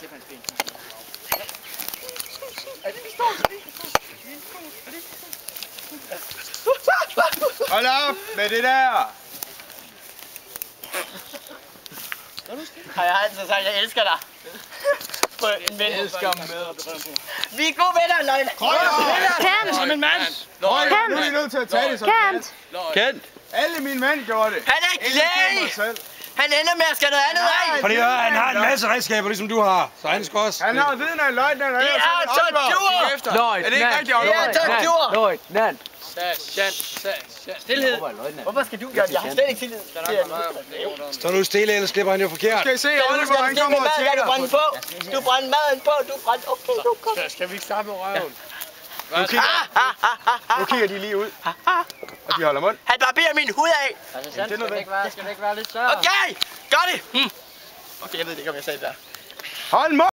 slippe hans ben. Hold op med det der! Har jeg altid sagt, at jeg elsker dig? Jeg elsker med. Vi er gode venner, Løgne! Kent! Som en mand! Nu er I nødt til at tage det som Kent! Kent! alle mine mænd gjorde det. Han er ikke læge! Han ender med at skære noget andet af! Fordi han har en masse redskaber, ligesom du har. Så han skal også... Han har viden af en løjtnant, og Det er tortur! Er det ikke rigtigt, Det er tortur! Løjtnant! Stilhed! Hvorfor skal du gøre det? Jeg har slet ikke tillid til at Stå nu stille, ellers slipper han jo forkert. Skal I se, Oliver, han kommer og tjekker. Du brænde på! Du brændte maden på! Du brændte... Okay, du kom! Skal vi ikke starte med røven? Nu kigger de lige ud, og de holder mund. Han barberer min hud af! Altså, det skal ikke være lidt større. Okay! Gør det! Okay, jeg ved ikke, om jeg sagde det der. Hold mund!